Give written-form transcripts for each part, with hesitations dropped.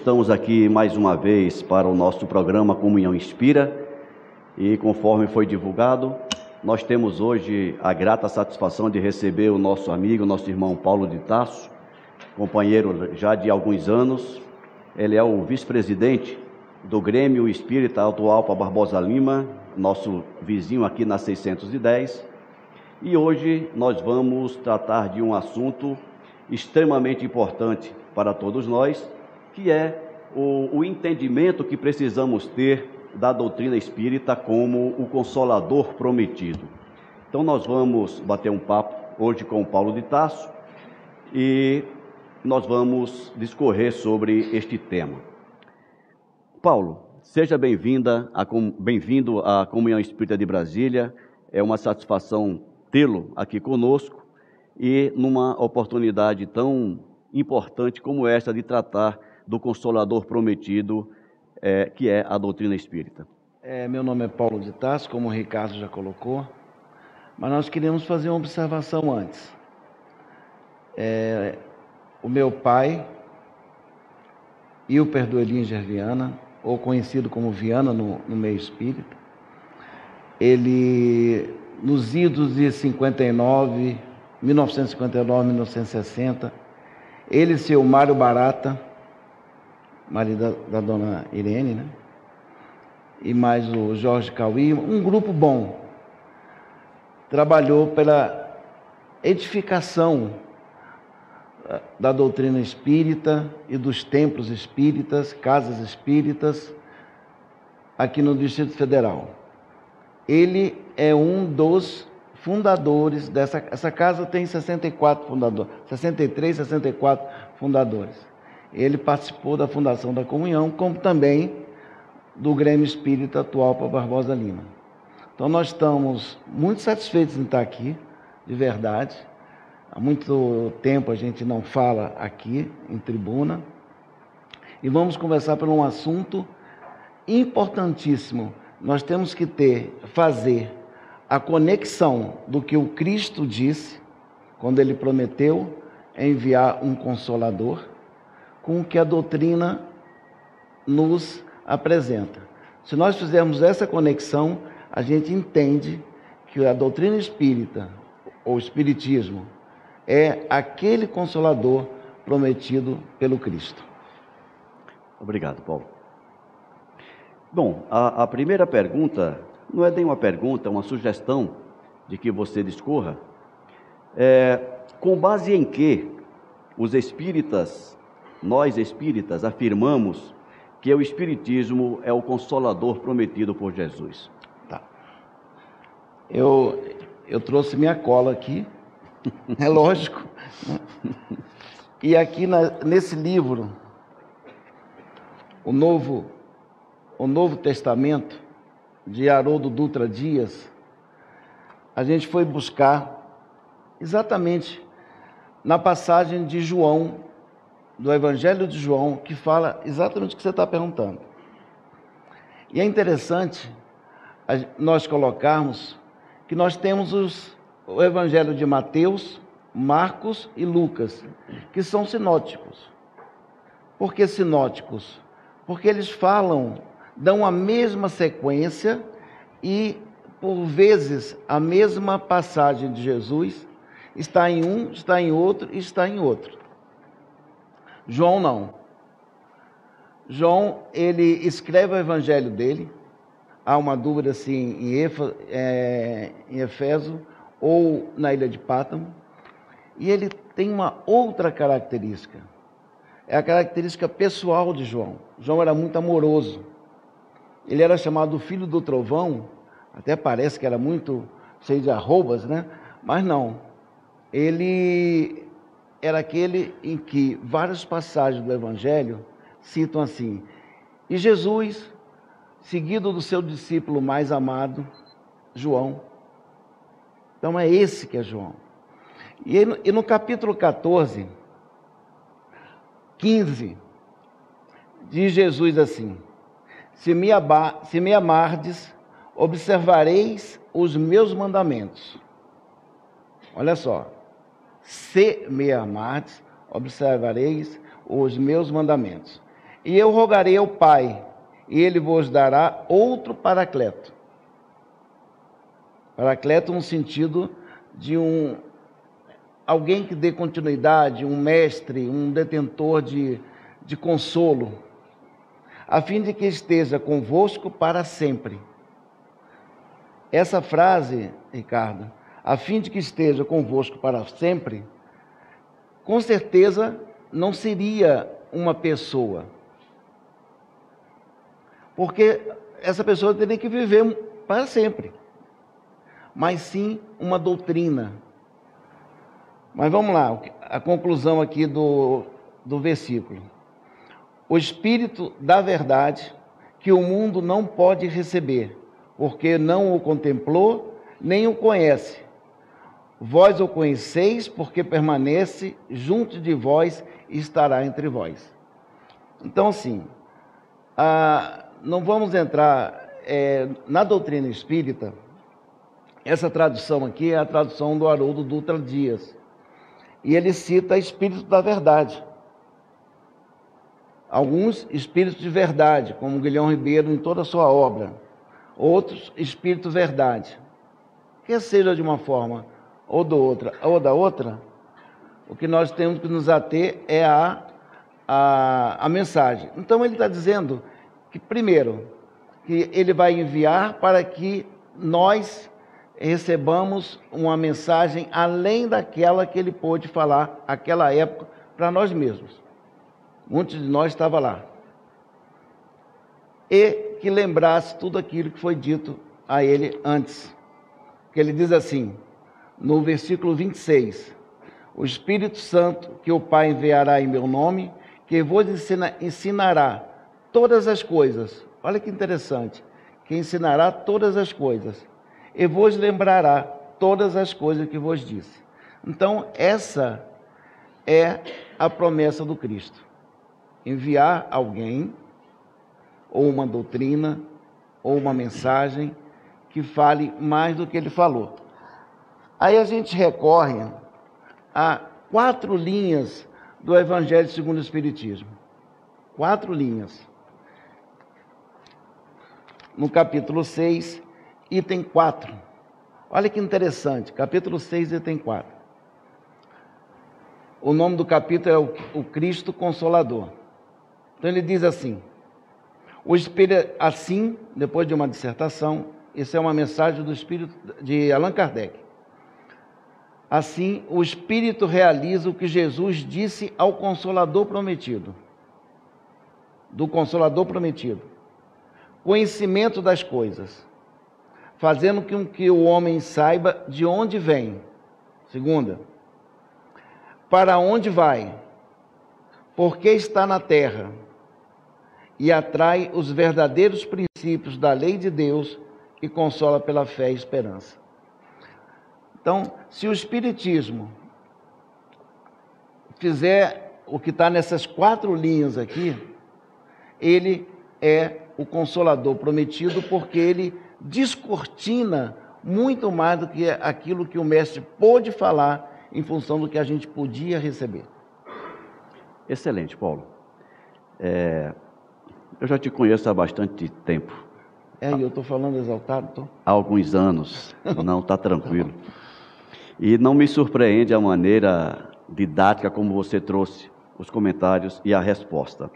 estamos aqui mais uma vez para o nosso programa Comunhão Inspira e conforme foi divulgado, nós temos hoje a grata satisfação de receber o nosso amigo, nosso irmão Paulo de Tarso, companheiro já de alguns anos. Ele é o vice-presidente do Grêmio Espírita Alto Alpa Barbosa Lima, nosso vizinho aqui na 610, e hoje nós vamos tratar de um assunto extremamente importante para todos nós, que é o entendimento que precisamos ter da doutrina espírita como o Consolador prometido. Então nós vamos bater um papo hoje com o Paulo de Tarso e nós vamos discorrer sobre este tema. Paulo, seja bem-vindo à Comunhão Espírita de Brasília. É uma satisfação tê-lo aqui conosco e numa oportunidade tão importante como esta de tratar do Consolador prometido, que é a doutrina espírita. Meu nome é Paulo de Tarso, como o Ricardo já colocou, mas nós queríamos fazer uma observação antes. O meu pai, Hilper Duelinger Viana, ou conhecido como Viana no meio espírita, ele, nos idos de 1959, 1960, ele e seu Mário Barata, marido da dona Irene, né? E mais o Jorge Cauí, um grupo bom, trabalhou pela edificação da doutrina espírita e dos templos espíritas, casas espíritas, aqui no Distrito Federal. Ele é um dos fundadores essa casa tem 64 fundadores, 63, 64 fundadores. Ele participou da fundação da Comunhão, como também do Grêmio Espírita Atual para Barbosa Lima. Então nós estamos muito satisfeitos em estar aqui, de verdade. Há muito tempo a gente não fala aqui em tribuna. E vamos conversar por um assunto importantíssimo. Nós temos que fazer a conexão do que o Cristo disse, quando ele prometeu enviar um Consolador, com o que a doutrina nos apresenta. Se nós fizermos essa conexão, a gente entende que a doutrina espírita, ou espiritismo, é aquele Consolador prometido pelo Cristo. Obrigado, Paulo. Bom, a primeira pergunta não é nem uma pergunta, é uma sugestão de que você discorra. Com base em que os espíritas, nós espíritas, afirmamos que o espiritismo é o Consolador prometido por Jesus? Tá. Eu trouxe minha cola aqui, é lógico, né? E aqui nesse livro, o Novo Testamento, de Haroldo Dutra Dias, a gente foi buscar exatamente na passagem de João, do Evangelho de João, que fala exatamente o que você está perguntando. E é interessante nós colocarmos que nós temos o Evangelho de Mateus, Marcos e Lucas, que são sinóticos. Por que sinóticos? Porque eles dão a mesma sequência e, por vezes, a mesma passagem de Jesus está em um, está em outro e está em outro. João não. João, ele escreve o evangelho dele. Há uma dúvida se em Éfeso ou na ilha de Pátamo. E ele tem uma outra característica. É a característica pessoal de João. João era muito amoroso. Ele era chamado filho do trovão, até parece que era muito cheio de arrobas, né? Mas não. Ele era aquele em que várias passagens do Evangelho citam assim: e Jesus, seguido do seu discípulo mais amado, João. Então é esse que é João. E no capítulo 14, 15, diz Jesus assim: se me amardes, observareis os meus mandamentos. Olha só. Se me amardes, observareis os meus mandamentos. E eu rogarei ao Pai, e ele vos dará outro Paracleto. Paracleto no sentido de alguém que dê continuidade, um mestre, um detentor de consolo, a fim de que esteja convosco para sempre. Essa frase, Ricardo, a fim de que esteja convosco para sempre, com certeza não seria uma pessoa, porque essa pessoa teria que viver para sempre, mas sim uma doutrina. Mas vamos lá, a conclusão aqui do versículo. O Espírito da verdade, que o mundo não pode receber, porque não o contemplou, nem o conhece. Vós o conheceis, porque permanece junto de vós e estará entre vós. Então, assim, não vamos entrar na doutrina espírita. Essa tradução aqui é a tradução do Haroldo Dutra Dias. E ele cita Espírito da Verdade. Alguns espíritos de verdade, como Guilherme Ribeiro em toda a sua obra. Outros, Espírito Verdade. Quer seja de uma forma ou da outra, o que nós temos que nos ater é a mensagem. Então ele está dizendo que, primeiro, que ele vai enviar para que nós recebamos uma mensagem além daquela que ele pôde falar naquela época para nós mesmos. Muitos de nós estavam lá. E que lembrasse tudo aquilo que foi dito a ele antes. Que ele diz assim, no versículo 26, o Espírito Santo que o Pai enviará em meu nome, que vos ensinará todas as coisas. Olha que interessante. Que ensinará todas as coisas. E vos lembrará todas as coisas que vos disse. Então, essa é a promessa do Cristo. Enviar alguém, ou uma doutrina, ou uma mensagem, que fale mais do que ele falou. Aí a gente recorre a 4 linhas do Evangelho segundo o Espiritismo. 4 linhas. No capítulo 6, item 4. Olha que interessante, capítulo 6, item 4. O nome do capítulo é o Cristo Consolador. Então ele diz assim, o Espírito, assim, depois de uma dissertação, isso é uma mensagem do Espírito de Allan Kardec. Assim, o Espírito realiza o que Jesus disse ao Consolador prometido. Do Consolador prometido. Conhecimento das coisas, fazendo com que o homem saiba de onde vem. Segunda, para onde vai, porque está na terra, e atrai os verdadeiros princípios da lei de Deus e consola pela fé e esperança. Então, se o Espiritismo fizer o que está nessas 4 linhas aqui, ele é o Consolador prometido, porque ele descortina muito mais do que aquilo que o mestre pôde falar em função do que a gente podia receber. Excelente, Paulo. Eu já te conheço há bastante tempo. E eu estou falando exaltado? Tô? Há alguns anos. Não, está tranquilo. E não me surpreende a maneira didática como você trouxe os comentários e a resposta.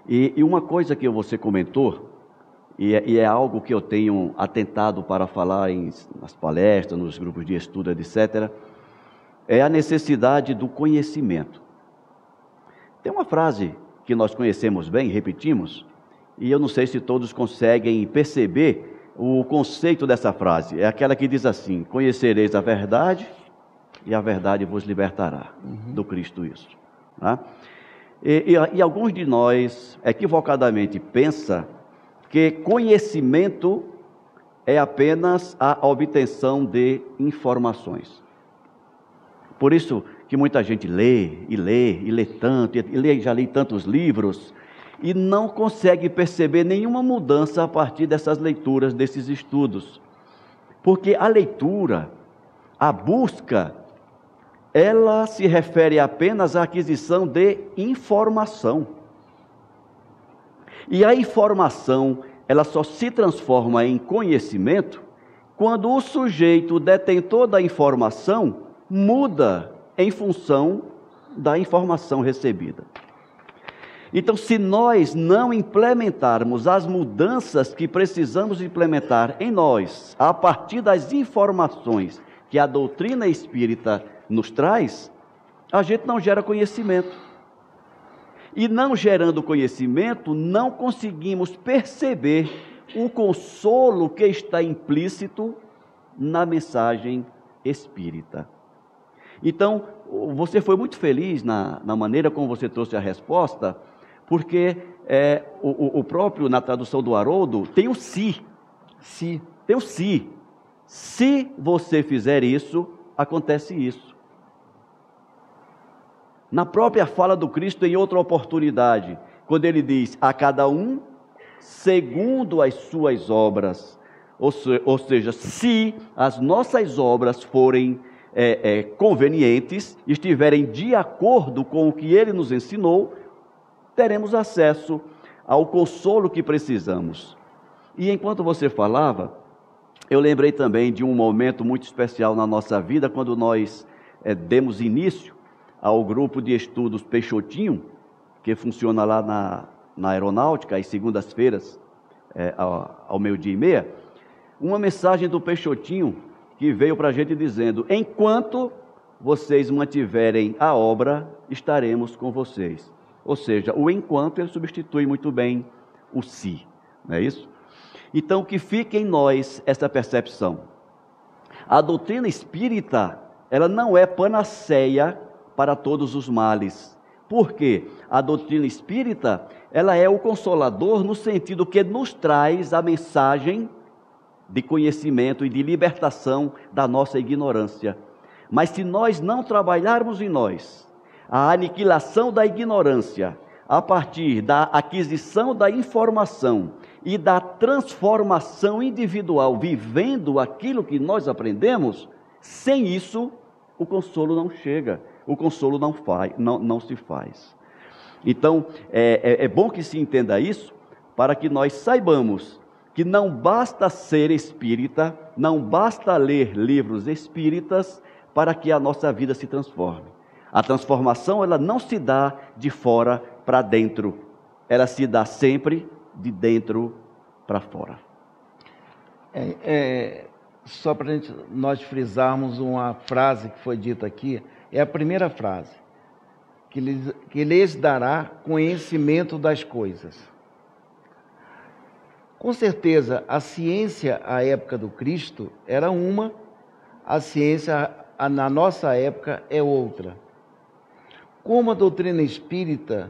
E uma coisa que você comentou, e é algo que eu tenho atentado para falar nas palestras, nos grupos de estudo, etc., é a necessidade do conhecimento. Tem uma frase que nós conhecemos bem, repetimos, e eu não sei se todos conseguem perceber o conceito dessa frase. É aquela que diz assim, conhecereis a verdade e a verdade vos libertará. Do Cristo isso. Tá? E alguns de nós equivocadamente pensam que conhecimento é apenas a obtenção de informações. Por isso que muita gente lê tanto, já lê tantos livros, e não consegue perceber nenhuma mudança a partir dessas leituras, desses estudos. Porque a leitura, a busca, ela se refere apenas à aquisição de informação. E a informação, ela só se transforma em conhecimento quando o sujeito detentor da informação muda em função da informação recebida. Então, se nós não implementarmos as mudanças que precisamos implementar em nós, a partir das informações que a doutrina espírita nos traz, a gente não gera conhecimento. E não gerando conhecimento, não conseguimos perceber o consolo que está implícito na mensagem espírita. Então, você foi muito feliz na maneira como você trouxe a resposta, porque o próprio, na tradução do Haroldo, tem o se. Tem o se. Se você fizer isso, acontece isso. Na própria fala do Cristo, em outra oportunidade, quando ele diz, a cada um segundo as suas obras, ou seja, se as nossas obras forem convenientes, estiverem de acordo com o que ele nos ensinou, teremos acesso ao consolo que precisamos. E enquanto você falava, eu lembrei também de um momento muito especial na nossa vida, quando nós demos início ao grupo de estudos Peixotinho, que funciona lá na aeronáutica, às segundas-feiras, ao 12:30, uma mensagem do Peixotinho que veio para a gente dizendo, enquanto vocês mantiverem a obra, estaremos com vocês. Ou seja, o enquanto ele substitui muito bem o se, não é isso? Então, que fique em nós essa percepção. A doutrina espírita, ela não é panaceia para todos os males. Por quê? A doutrina espírita, ela é o consolador no sentido que nos traz a mensagem de conhecimento e de libertação da nossa ignorância. Mas se nós não trabalharmos em nós a aniquilação da ignorância, a partir da aquisição da informação e da transformação individual, vivendo aquilo que nós aprendemos, sem isso, o consolo não chega, o consolo não se faz. Então, é bom que se entenda isso, para que nós saibamos que não basta ser espírita, não basta ler livros espíritas, para que a nossa vida se transforme. A transformação, ela não se dá de fora para dentro, ela se dá sempre de dentro para fora. Só para nós frisarmos uma frase que foi dita aqui, é a primeira frase, que lhes dará conhecimento das coisas. Com certeza, a ciência à época do Cristo era uma, a ciência na nossa época é outra. Como a doutrina espírita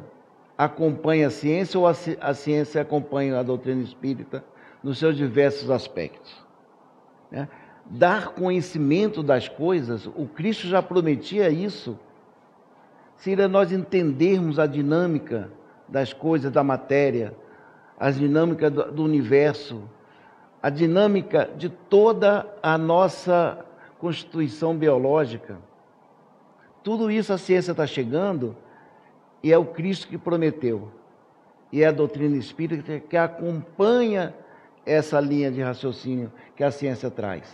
acompanha a ciência ou a ciência acompanha a doutrina espírita nos seus diversos aspectos? Né? Dar conhecimento das coisas, o Cristo já prometia isso. Se nós entendermos a dinâmica das coisas, da matéria, a dinâmica do universo, a dinâmica de toda a nossa constituição biológica, tudo isso a ciência está chegando e é o Cristo que prometeu. E é a doutrina espírita que acompanha essa linha de raciocínio que a ciência traz.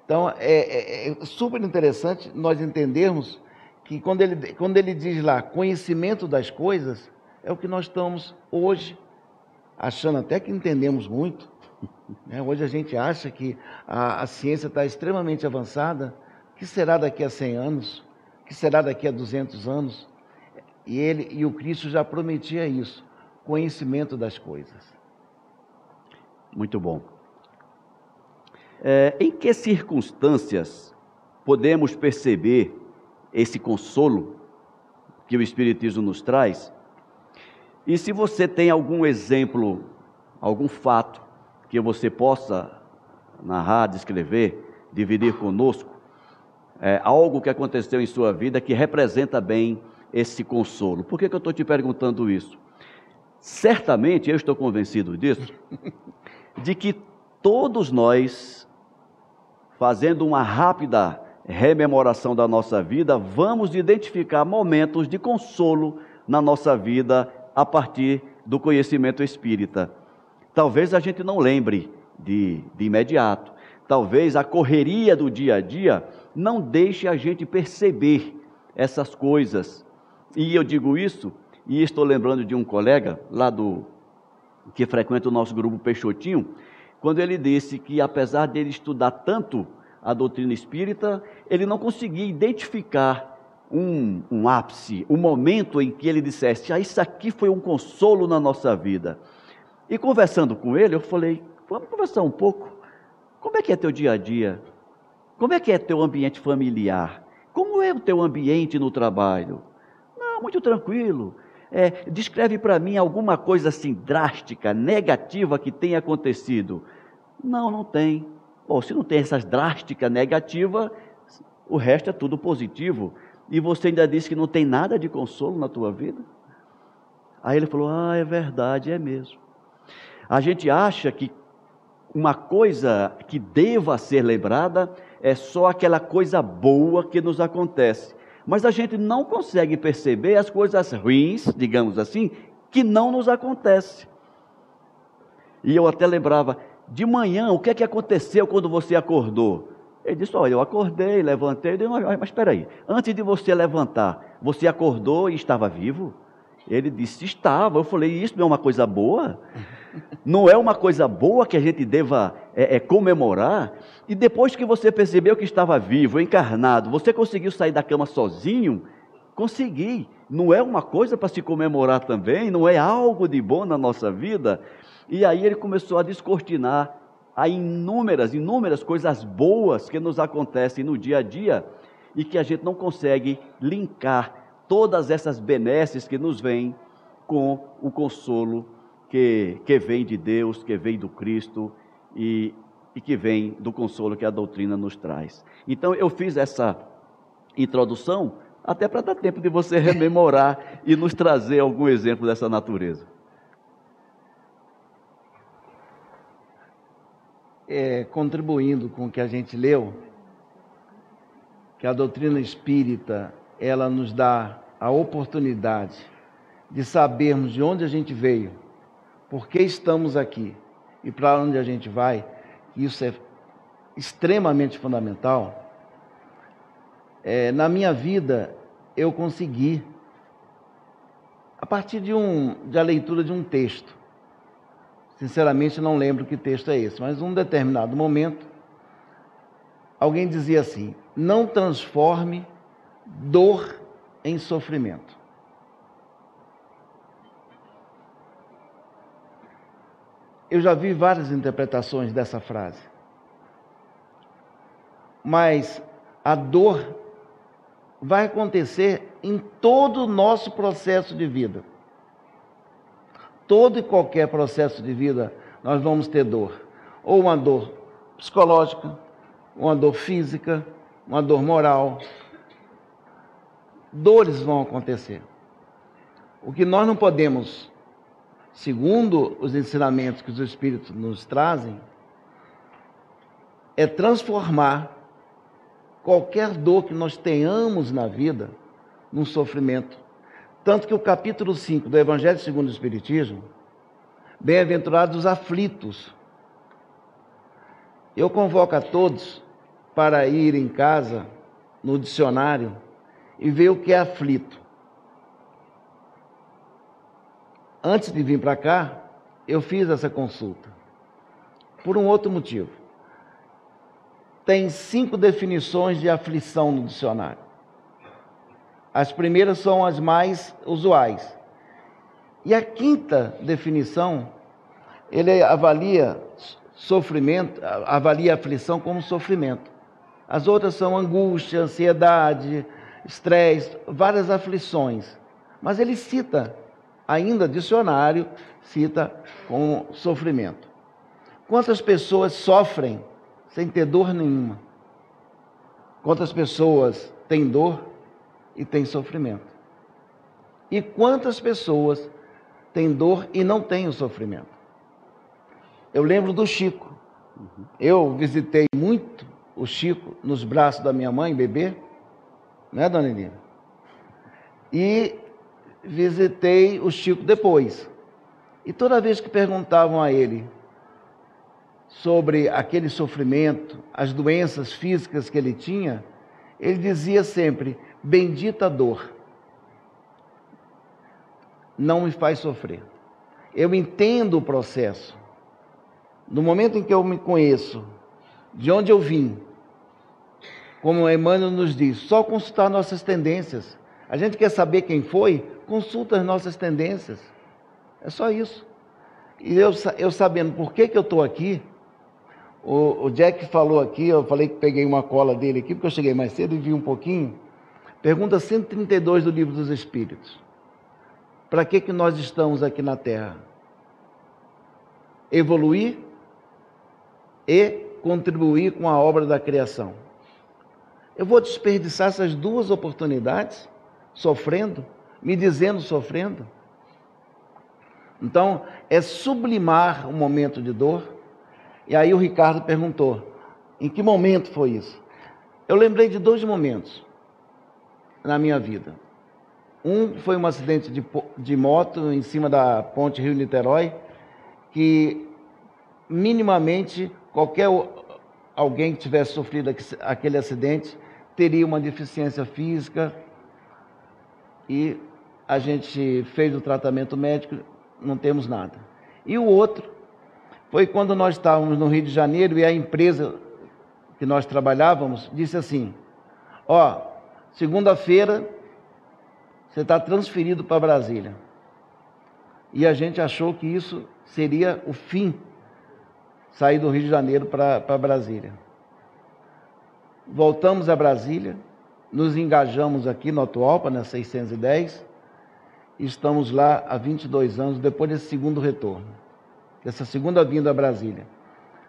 Então, é super interessante nós entendermos que quando ele diz lá, conhecimento das coisas, é o que nós estamos hoje, achando até que entendemos muito. Né? Hoje a gente acha que a ciência está extremamente avançada. O que será daqui a 100 anos? O que será daqui a 200 anos? E o Cristo já prometia isso, conhecimento das coisas. Muito bom. Em que circunstâncias podemos perceber esse consolo que o Espiritismo nos traz? E se você tem algum exemplo, algum fato que você possa narrar, descrever, dividir conosco, algo que aconteceu em sua vida que representa bem esse consolo. Por que eu estou te perguntando isso? Certamente, eu estou convencido disso, de que todos nós, fazendo uma rápida rememoração da nossa vida, vamos identificar momentos de consolo na nossa vida a partir do conhecimento espírita. Talvez a gente não lembre de imediato, talvez a correria do dia a dia não deixe a gente perceber essas coisas. E eu digo isso, e estou lembrando de um colega lá que frequenta o nosso grupo Peixotinho, quando ele disse que apesar dele estudar tanto a doutrina espírita, ele não conseguia identificar um ápice, um momento em que ele dissesse: isso aqui foi um consolo na nossa vida. E conversando com ele, eu falei: vamos conversar um pouco. Como é que é teu dia a dia? Como é que é teu ambiente familiar? Como é o teu ambiente no trabalho? Não, muito tranquilo. Descreve para mim alguma coisa assim drástica, negativa que tenha acontecido. Não, não tem. Bom, se não tem essas drásticas negativas, o resto é tudo positivo. E você ainda disse que não tem nada de consolo na tua vida? Aí ele falou: é verdade, é mesmo. A gente acha que uma coisa que deva ser lembrada é só aquela coisa boa que nos acontece. Mas a gente não consegue perceber as coisas ruins, digamos assim, que não nos acontecem. E eu até lembrava, de manhã, o que é que aconteceu quando você acordou? Ele disse: olha, eu acordei, levantei. Eu disse: mas espera aí, antes de você levantar, você acordou e estava vivo? Ele disse: estava. Eu falei: isso não é uma coisa boa? Não é uma coisa boa que a gente deva comemorar? E depois que você percebeu que estava vivo, encarnado, você conseguiu sair da cama sozinho? Consegui. Não é uma coisa para se comemorar também? Não é algo de bom na nossa vida? E aí ele começou a descortinar a inúmeras coisas boas que nos acontecem no dia a dia e que a gente não consegue linkar todas essas benesses que nos vêm com o consolo que vem de Deus, que vem do Cristo e que vem do consolo que a doutrina nos traz. Então eu fiz essa introdução até para dar tempo de você rememorar e nos trazer algum exemplo dessa natureza. Contribuindo com o que a gente leu, que a doutrina espírita, ela nos dá a oportunidade de sabermos de onde a gente veio, por que estamos aqui e para onde a gente vai. Isso é extremamente fundamental. Na minha vida, eu consegui, a partir da leitura de um texto, sinceramente não lembro que texto é esse, mas em um determinado momento, alguém dizia assim: não transforme dor em sofrimento. Eu já vi várias interpretações dessa frase, mas a dor vai acontecer em todo o nosso processo de vida. Todo e qualquer processo de vida nós vamos ter dor, ou uma dor psicológica, uma dor física, uma dor moral. Dores vão acontecer. O que nós não podemos, segundo os ensinamentos que os Espíritos nos trazem, é transformar qualquer dor que nós tenhamos na vida num sofrimento. Tanto que o capítulo 5 do Evangelho segundo o Espiritismo, bem-aventurados os aflitos. Eu convoco a todos para ir em casa, no dicionário, e ver o que é aflito. Antes de vir para cá, eu fiz essa consulta, por um outro motivo. Tem 5 definições de aflição no dicionário. As primeiras são as mais usuais. E a 5ª definição, ele avalia sofrimento, avalia a aflição como sofrimento. As outras são angústia, ansiedade, estresse, várias aflições. Mas ele cita, ainda dicionário, cita como sofrimento. Quantas pessoas sofrem sem ter dor nenhuma? Quantas pessoas têm dor e têm sofrimento? E quantas pessoas têm dor e não têm o sofrimento? Eu lembro do Chico. Eu visitei muito o Chico nos braços da minha mãe, bebê, né, dona Elina? E visitei o Chico depois. E toda vez que perguntavam a ele sobre aquele sofrimento, as doenças físicas que ele tinha, ele dizia sempre: bendita dor, não me faz sofrer. Eu entendo o processo. No momento em que eu me conheço, de onde eu vim, como Emmanuel nos diz, só consultar nossas tendências. A gente quer saber quem foi? Consulta as nossas tendências. É só isso. E eu sabendo por que eu estou aqui, o Jack falou aqui, eu falei que peguei uma cola dele aqui, porque eu cheguei mais cedo e vi um pouquinho. Pergunta 132 do Livro dos Espíritos. Para que nós estamos aqui na Terra? Evoluir e contribuir com a obra da criação. Eu vou desperdiçar essas duas oportunidades sofrendo, me dizendo sofrendo? Então, é sublimar um momento de dor. E aí o Ricardo perguntou, em que momento foi isso? Eu lembrei de 2 momentos na minha vida. Um foi um acidente de moto em cima da ponte Rio-Niterói, que minimamente alguém que tivesse sofrido aquele acidente teria uma deficiência física, e a gente fez o tratamento médico, não temos nada. E o outro foi quando nós estávamos no Rio de Janeiro e a empresa que nós trabalhávamos disse assim: ó, segunda-feira você está transferido para Brasília. E a gente achou que isso seria o fim, sair do Rio de Janeiro para Brasília. Voltamos a Brasília, nos engajamos aqui no Atualpa, na 610, e estamos lá há 22 anos, depois desse segundo retorno, dessa segunda vinda a Brasília.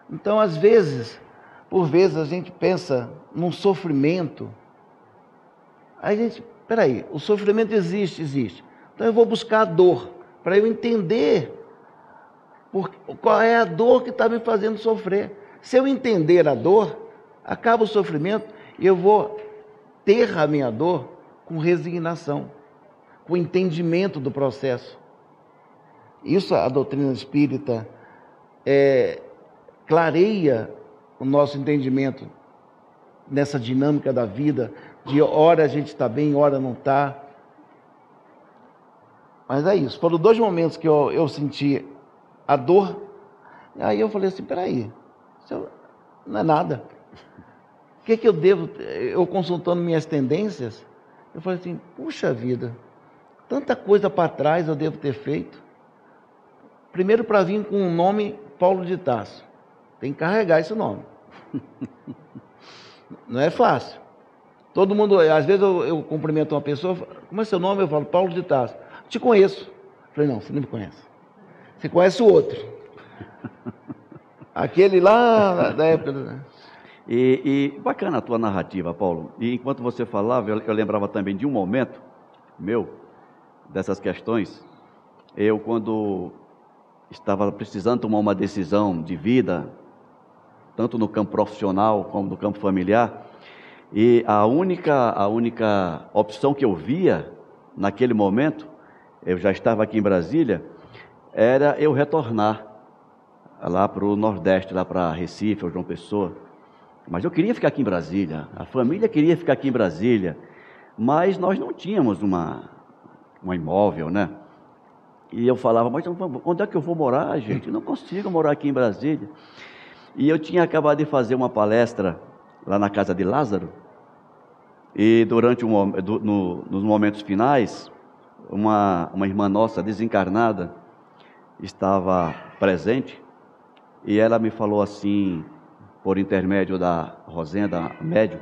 Então, às vezes, por vezes, a gente pensa num sofrimento. Aí a gente, peraí, o sofrimento existe. Então eu vou buscar a dor, para eu entender qual é a dor que está me fazendo sofrer. Se eu entender a dor, acaba o sofrimento e eu vou ter a minha dor com resignação, com entendimento do processo. Isso a doutrina espírita clareia o nosso entendimento nessa dinâmica da vida, de hora a gente está bem, hora não está. Mas é isso, foram 2 momentos que eu senti a dor. Aí eu falei assim, peraí, isso não é nada. O que eu devo, eu consultando minhas tendências, eu falei assim, puxa vida, tanta coisa para trás eu devo ter feito. Primeiro, para vir com o nome Paulo de Tarso, tem que carregar esse nome. Não é fácil. Todo mundo, às vezes eu cumprimento uma pessoa, como é seu nome? Eu falo, Paulo de Tarso. Te conheço. Eu falei, não, você não me conhece. Você conhece o outro. Aquele lá da época. E bacana a tua narrativa, Paulo. E enquanto você falava, eu lembrava também de um momento meu, dessas questões. Eu, quando estava precisando tomar uma decisão de vida, tanto no campo profissional como no campo familiar, e a única opção que eu via naquele momento, eu já estava aqui em Brasília, era eu retornar lá para o Nordeste, lá para Recife ou João Pessoa. Mas eu queria ficar aqui em Brasília, a família queria ficar aqui em Brasília, mas nós não tínhamos uma imóvel, né? E eu falava, mas onde é que eu vou morar, gente? Eu não consigo morar aqui em Brasília. E eu tinha acabado de fazer uma palestra lá na casa de Lázaro, e durante nos momentos finais, uma irmã nossa desencarnada estava presente, e ela me falou assim, por intermédio da Rosenda, médium,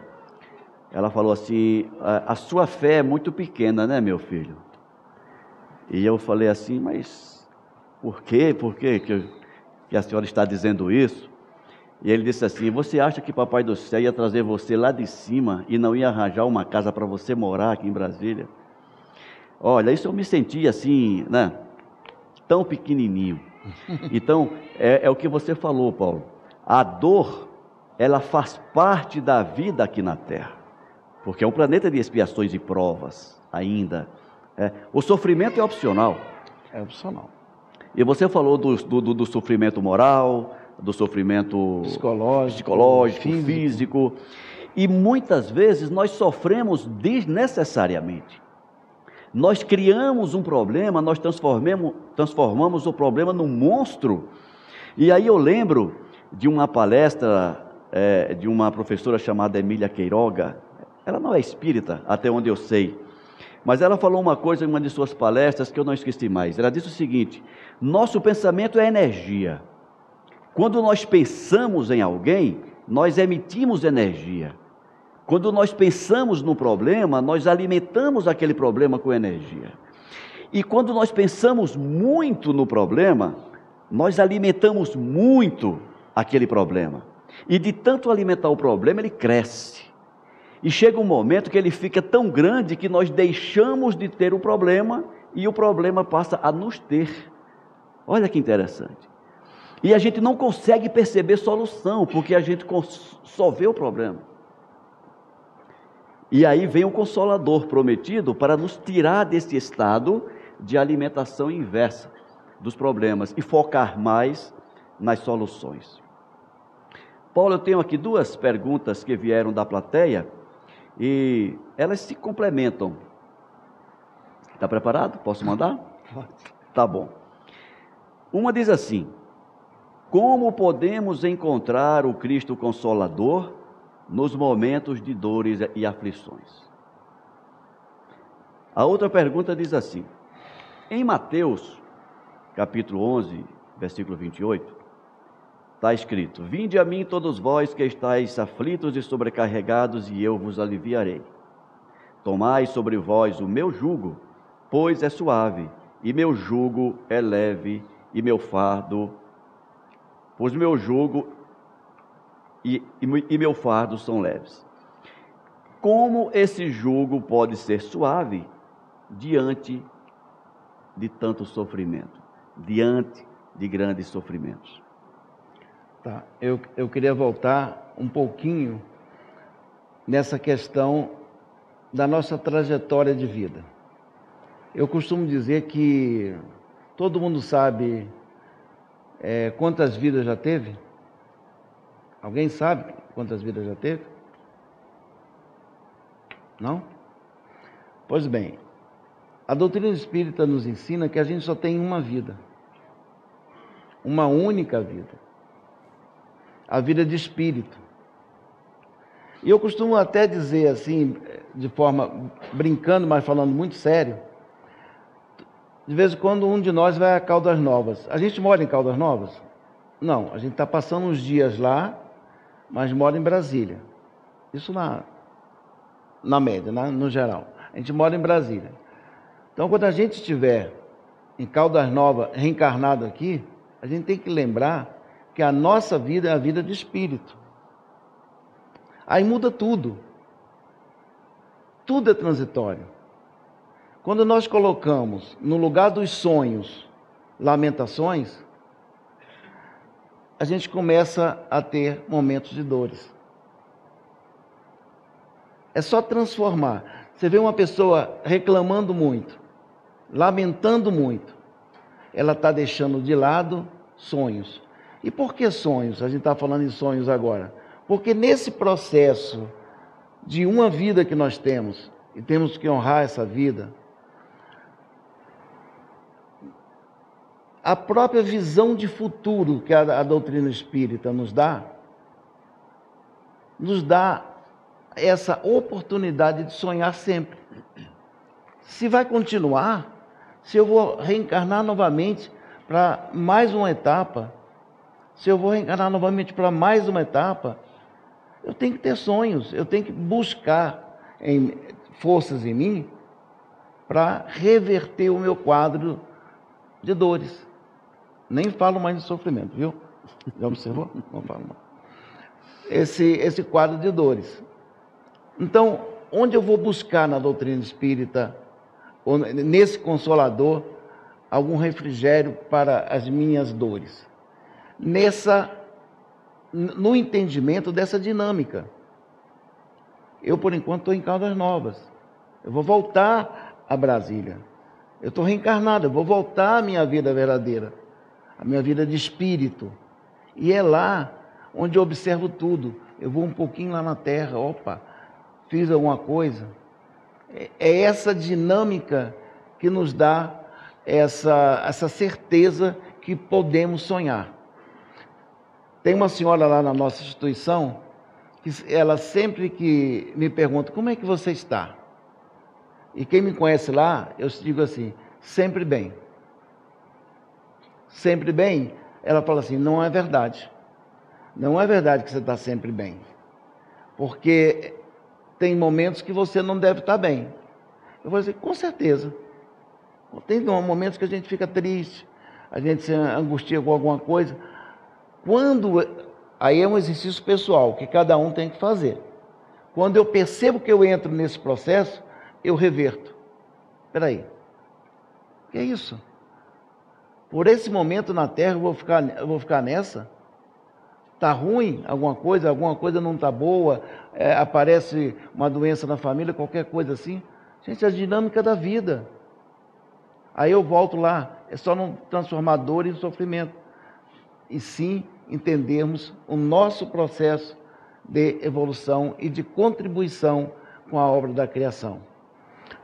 ela falou assim, a sua fé é muito pequena, né, meu filho? E eu falei assim, mas por quê? Por quê que a senhora está dizendo isso? E ele disse assim, você acha que Papai do Céu ia trazer você lá de cima e não ia arranjar uma casa para você morar aqui em Brasília? Olha, isso eu me senti assim, né, tão pequenininho. Então, é o que você falou, Paulo. A dor, ela faz parte da vida aqui na Terra, porque é um planeta de expiações e provas ainda. O sofrimento é opcional. É opcional. E você falou do sofrimento moral, do sofrimento psicológico, físico. E muitas vezes nós sofremos desnecessariamente. Nós criamos um problema, nós transformamos o problema num monstro. E aí eu lembro de uma palestra de uma professora chamada Emília Queiroga. Ela não é espírita, até onde eu sei. Mas ela falou uma coisa em uma de suas palestras que eu não esqueci mais. Ela disse o seguinte: nosso pensamento é energia. Quando nós pensamos em alguém, nós emitimos energia. Quando nós pensamos no problema, nós alimentamos aquele problema com energia. E quando nós pensamos muito no problema, nós alimentamos muito aquele problema. E de tanto alimentar o problema, ele cresce. E chega um momento que ele fica tão grande que nós deixamos de ter o problema e o problema passa a nos ter. Olha que interessante. E a gente não consegue perceber solução, porque a gente só vê o problema. E aí vem o Consolador prometido para nos tirar desse estado de alimentação inversa dos problemas e focar mais nas soluções. Paulo, eu tenho aqui 2 perguntas que vieram da plateia e elas se complementam. Está preparado? Posso mandar? Pode. Tá bom. Uma diz assim: como podemos encontrar o Cristo Consolador nos momentos de dores e aflições? A outra pergunta diz assim: em Mateus, capítulo 11, versículo 28, está escrito: vinde a mim todos vós que estáis aflitos e sobrecarregados, e eu vos aliviarei. Tomai sobre vós o meu jugo, pois é suave, e meu jugo é leve, e meu fardo, pois meu jugo e meu fardo são leves. Como esse jugo pode ser suave diante de tanto sofrimento, diante de grandes sofrimentos? Tá. Eu queria voltar um pouquinho nessa questão da nossa trajetória de vida. Eu costumo dizer que todo mundo sabe quantas vidas já teve? Alguém sabe quantas vidas já teve? Não? Pois bem, a doutrina espírita nos ensina que a gente só tem uma vida. Uma única vida. A vida de espírito. E eu costumo até dizer assim, de forma brincando, mas falando muito sério, de vez em quando um de nós vai a Caldas Novas. A gente mora em Caldas Novas? Não, a gente está passando uns dias lá, mas mora em Brasília. Isso na média, no geral. A gente mora em Brasília. Então, quando a gente estiver em Caldas Novas, reencarnado aqui, a gente tem que lembrar que a nossa vida é a vida de espírito. Aí muda tudo. Tudo é transitório. Quando nós colocamos no lugar dos sonhos lamentações, a gente começa a ter momentos de dores. É só transformar. Você vê uma pessoa reclamando muito, lamentando muito, ela está deixando de lado sonhos. E por que sonhos? A gente está falando em sonhos agora. Porque nesse processo de uma vida que nós temos, e temos que honrar essa vida, a própria visão de futuro que a doutrina espírita nos dá essa oportunidade de sonhar sempre. Se vai continuar, se eu vou reencarnar novamente para mais uma etapa, se eu vou reencarnar novamente para mais uma etapa, eu tenho que ter sonhos, eu tenho que buscar forças em mim para reverter o meu quadro de dores. Nem falo mais de sofrimento, viu? Já observou? Não falo mais. Esse quadro de dores. Então, onde eu vou buscar na doutrina espírita, ou nesse Consolador, algum refrigério para as minhas dores? No entendimento dessa dinâmica. Eu, por enquanto, estou em Caldas Novas. Eu vou voltar a Brasília. Eu estou reencarnado, eu vou voltar à minha vida verdadeira. a minha vida de espírito. E é lá onde eu observo tudo. Eu vou um pouquinho lá na terra, opa, fiz alguma coisa. É essa dinâmica que nos dá essa certeza que podemos sonhar. Tem uma senhora lá na nossa instituição, que ela sempre que me pergunta, como é que você está? E quem me conhece lá, eu digo assim, sempre bem. Sempre bem? Ela fala assim, não é verdade. Não é verdade que você está sempre bem. Porque tem momentos que você não deve estar bem. Eu vou dizer, com certeza. Tem momentos que a gente fica triste, a gente se angustia com alguma coisa. Aí é um exercício pessoal, que cada um tem que fazer. Quando eu percebo que eu entro nesse processo, eu reverto. Espera aí, o que é isso? Por esse momento na Terra eu vou ficar nessa? Está ruim alguma coisa não está boa, aparece uma doença na família, qualquer coisa assim. Gente, é a dinâmica da vida. Aí eu volto lá, é só não transformar dor em sofrimento, e sim entendermos o nosso processo de evolução e de contribuição com a obra da criação.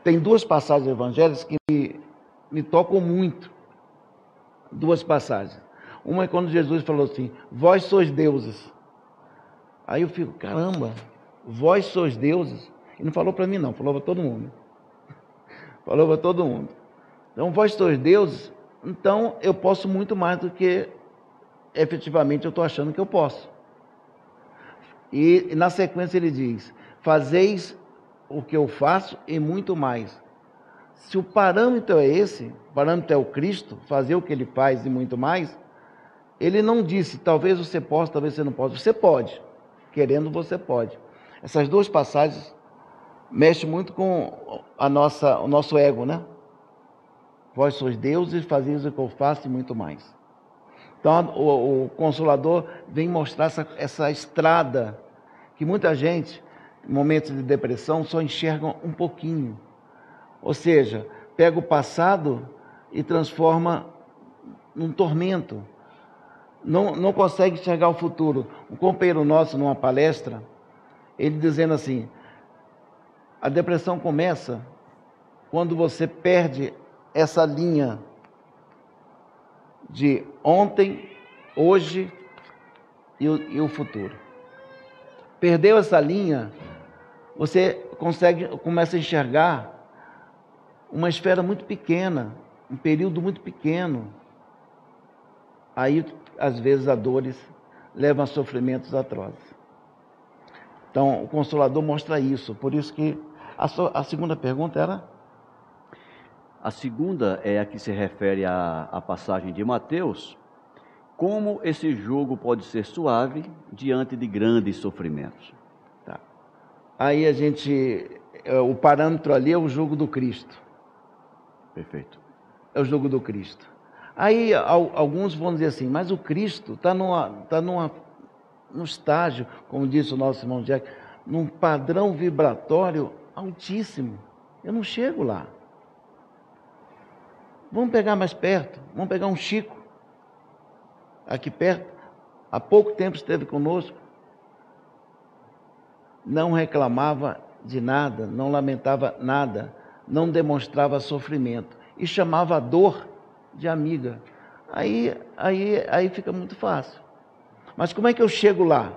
Tem duas passagens evangélicas que me tocam muito. Duas passagens. Uma é quando Jesus falou assim, vós sois deuses. Aí eu fico, caramba, vós sois deuses? E não falou para mim não, falou para todo mundo. Falou para todo mundo. Então, vós sois deuses, então eu posso muito mais do que efetivamente eu estou achando que eu posso. E na sequência ele diz, fazeis o que eu faço e muito mais. Se o parâmetro é esse, o parâmetro é o Cristo, fazer o que ele faz e muito mais, ele não disse, talvez você possa, talvez você não possa. Você pode, querendo você pode. Essas duas passagens mexem muito com o nosso ego, né? Vós sois deuses, fazeis o que eu faço e muito mais. Então o Consolador vem mostrar essa estrada, que muita gente, em momentos de depressão, só enxerga um pouquinho. Ou seja, pega o passado e transforma num tormento. Não consegue enxergar o futuro. Um companheiro nosso, numa palestra, ele dizendo assim, a depressão começa quando você perde essa linha de ontem, hoje e o futuro. Perdeu essa linha, você começa a enxergar uma esfera muito pequena, um período muito pequeno. Aí, às vezes, as dores levam a sofrimentos atrozes. Então, o Consolador mostra isso. Por isso que a segunda pergunta era? A segunda é a que se refere à passagem de Mateus. Como esse jugo pode ser suave diante de grandes sofrimentos? Tá. Aí o parâmetro ali é o jugo do Cristo. Perfeito. É o jugo do Cristo. Aí alguns vão dizer assim, mas o Cristo está num estágio, como disse o nosso irmão Jack, num padrão vibratório altíssimo. Eu não chego lá. Vamos pegar mais perto, vamos pegar um Chico, aqui perto, há pouco tempo esteve conosco, não reclamava de nada, não lamentava nada, não demonstrava sofrimento e chamava a dor de amiga. Aí fica muito fácil. Mas como é que eu chego lá?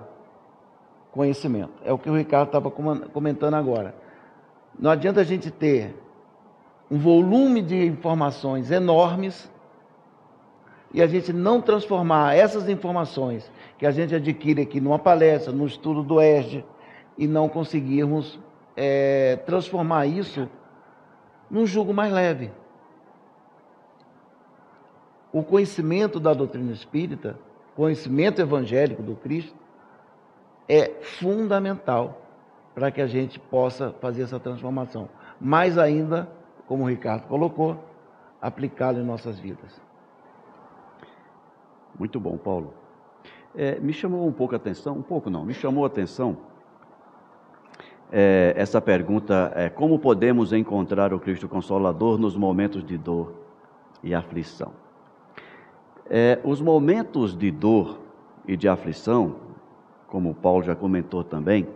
Conhecimento. É o que o Ricardo estava comentando agora. Não adianta a gente ter um volume de informações enormes e a gente não transformar essas informações que a gente adquire aqui numa palestra, no estudo do ERG, e não conseguirmos transformar isso num jugo mais leve. O conhecimento da doutrina espírita, conhecimento evangélico do Cristo, é fundamental para que a gente possa fazer essa transformação. Mais ainda, como o Ricardo colocou, aplicá-lo em nossas vidas. Muito bom, Paulo. Me chamou um pouco a atenção, me chamou a atenção essa pergunta, como podemos encontrar o Cristo Consolador nos momentos de dor e aflição? Os momentos de dor e de aflição, como Paulo já comentou também,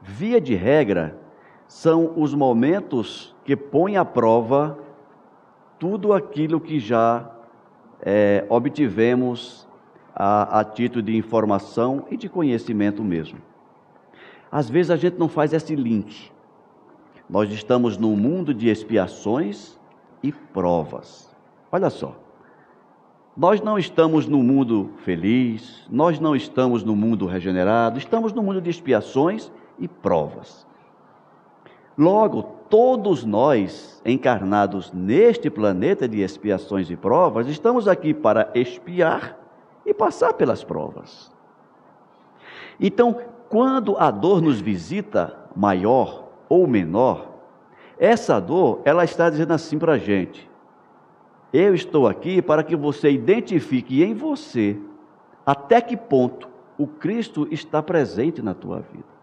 via de regra, são os momentos que põem à prova tudo aquilo que já obtivemos a título de informação e de conhecimento mesmo. Às vezes a gente não faz esse link. Nós estamos num mundo de expiações e provas. Olha só, nós não estamos no mundo feliz, nós não estamos no mundo regenerado, estamos no mundo de expiações e provas. Logo, todos nós, encarnados neste planeta de expiações e provas, estamos aqui para expiar e passar pelas provas. Então, quando a dor nos visita, maior ou menor, essa dor, ela está dizendo assim para a gente: eu estou aqui para que você identifique em você até que ponto o Cristo está presente na tua vida.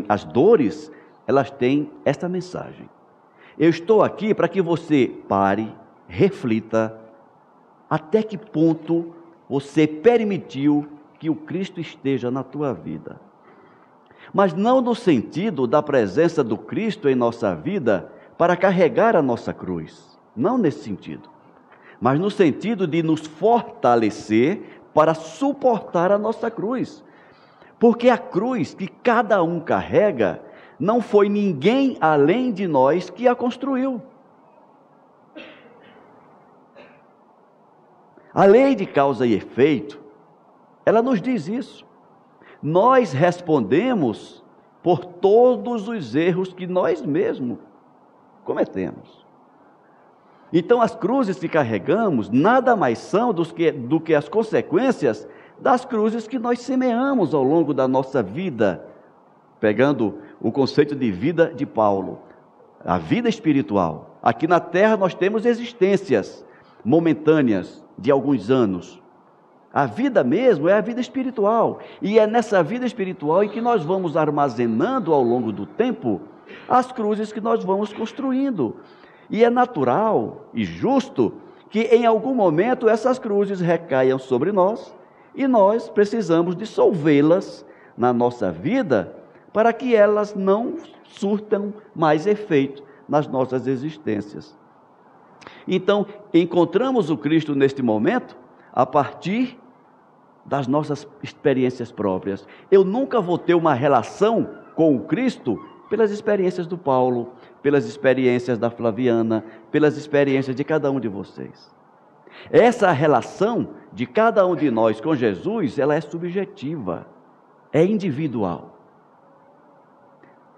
As dores, elas têm esta mensagem. Eu estou aqui para que você pare, reflita, até que ponto você permitiu que o Cristo esteja na tua vida. Mas não no sentido da presença do Cristo em nossa vida para carregar a nossa cruz. Não nesse sentido. Mas no sentido de nos fortalecer para suportar a nossa cruz. Porque a cruz que cada um carrega, não foi ninguém além de nós que a construiu. A lei de causa e efeito, ela nos diz isso. Nós respondemos por todos os erros que nós mesmos cometemos. Então, as cruzes que carregamos nada mais são do que as consequências das cruzes que nós semeamos ao longo da nossa vida, pegando o conceito de vida de Paulo, a vida espiritual. Aqui na terra nós temos existências momentâneas de alguns anos. A vida mesmo é a vida espiritual, e é nessa vida espiritual em que nós vamos armazenando ao longo do tempo as cruzes que nós vamos construindo. E é natural e justo que em algum momento essas cruzes recaiam sobre nós, e nós precisamos dissolvê-las na nossa vida para que elas não surtam mais efeito nas nossas existências. Então, encontramos o Cristo neste momento a partir das nossas experiências próprias. Eu nunca vou ter uma relação com o Cristo pelas experiências do Paulo, pelas experiências da Flaviana, pelas experiências de cada um de vocês. Essa relação de cada um de nós com Jesus, ela é subjetiva, é individual.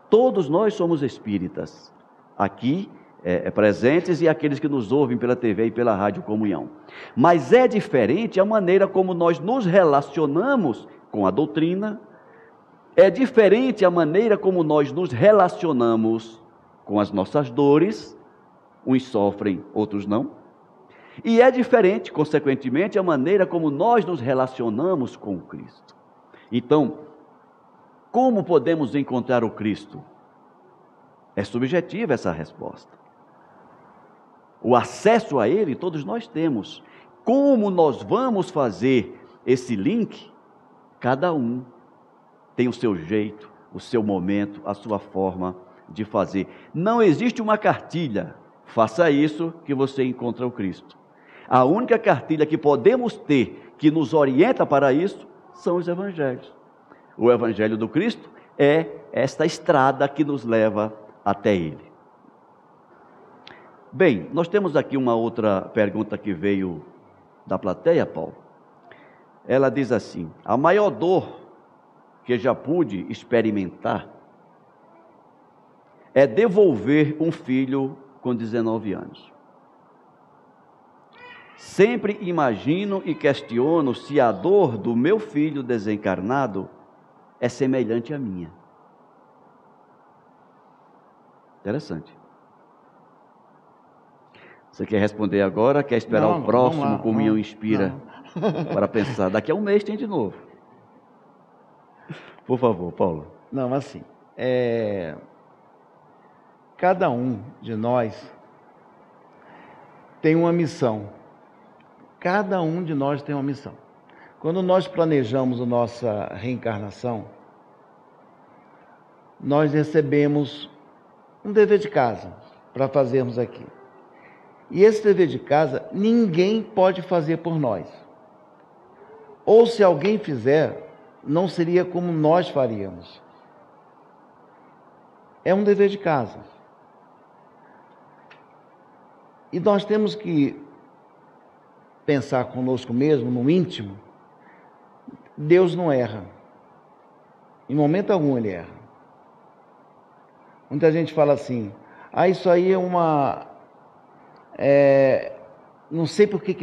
Todos nós somos espíritas, aqui presentes, e aqueles que nos ouvem pela TV e pela Rádio Comunhão. Mas é diferente a maneira como nós nos relacionamos com a doutrina, é diferente a maneira como nós nos relacionamos com as nossas dores, uns sofrem, outros não. E é diferente, consequentemente, a maneira como nós nos relacionamos com o Cristo. Então, como podemos encontrar o Cristo? É subjetiva essa resposta. O acesso a Ele todos nós temos. Como nós vamos fazer esse link? Cada um tem o seu jeito, o seu momento, a sua forma de fazer. Não existe uma cartilha, faça isso que você encontra o Cristo. A única cartilha que podemos ter, que nos orienta para isso, são os evangelhos. O evangelho do Cristo é esta estrada que nos leva até Ele. Bem, nós temos aqui uma outra pergunta que veio da plateia, Paulo. Ela diz assim: a maior dor que já pude experimentar é devolver um filho com 19 anos. Sempre imagino e questiono se a dor do meu filho desencarnado é semelhante à minha. Interessante. Você quer responder agora? Quer esperar o próximo Comunhão Inspira para pensar? Daqui a um mês tem de novo. Por favor, Paulo. Não, assim, cada um de nós tem uma missão. Cada um de nós tem uma missão. Quando nós planejamos a nossa reencarnação, nós recebemos um dever de casa para fazermos aqui. E esse dever de casa, ninguém pode fazer por nós. Ou se alguém fizer, não seria como nós faríamos. É um dever de casa. E nós temos que pensar conosco mesmo, no íntimo. Deus não erra. Em momento algum ele erra. Muita gente fala assim, isso aí é uma... não sei por que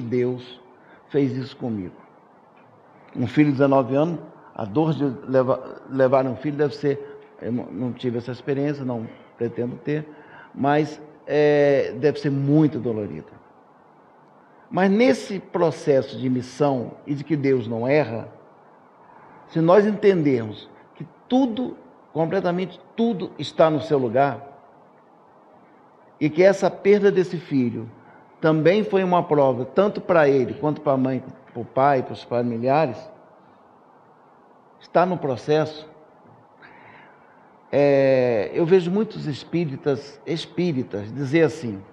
Deus fez isso comigo. Um filho de 19 anos, a dor de levar um filho deve ser... Eu não tive essa experiência, não pretendo ter, mas deve ser muito dolorida. Mas nesse processo de missão e de que Deus não erra, se nós entendermos que tudo, completamente tudo está no seu lugar, e que essa perda desse filho também foi uma prova, tanto para ele, quanto para a mãe, para o pai, para os familiares, está no processo. Eu vejo muitos espíritas dizer assim,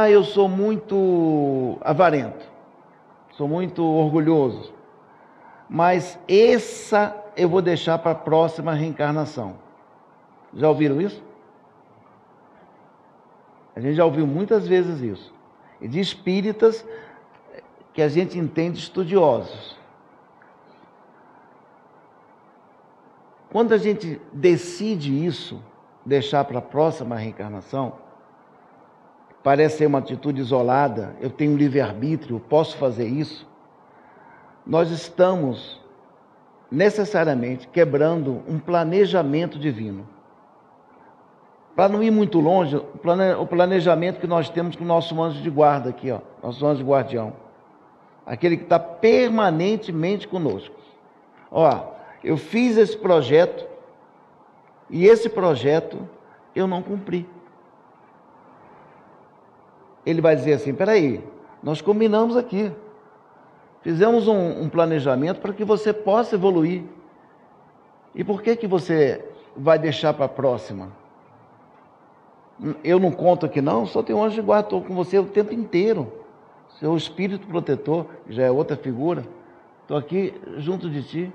eu sou muito avarento, sou muito orgulhoso, mas essa eu vou deixar para a próxima reencarnação. Já ouviram isso? A gente já ouviu muitas vezes isso. E de espíritas que a gente entende estudiosos. Quando a gente decide isso, deixar para a próxima reencarnação, parece ser uma atitude isolada, eu tenho livre-arbítrio, posso fazer isso, nós estamos necessariamente quebrando um planejamento divino. Para não ir muito longe, o planejamento que nós temos com o nosso anjo de guarda aqui, nosso anjo guardião, aquele que está permanentemente conosco. Eu fiz esse projeto e esse projeto eu não cumpri. Ele vai dizer assim, peraí, nós combinamos aqui, fizemos um planejamento para que você possa evoluir. E por que você vai deixar para a próxima? Eu não conto aqui não, só tenho um anjo de guarda, estou com você o tempo inteiro. Seu espírito protetor, já é outra figura, estou aqui junto de ti.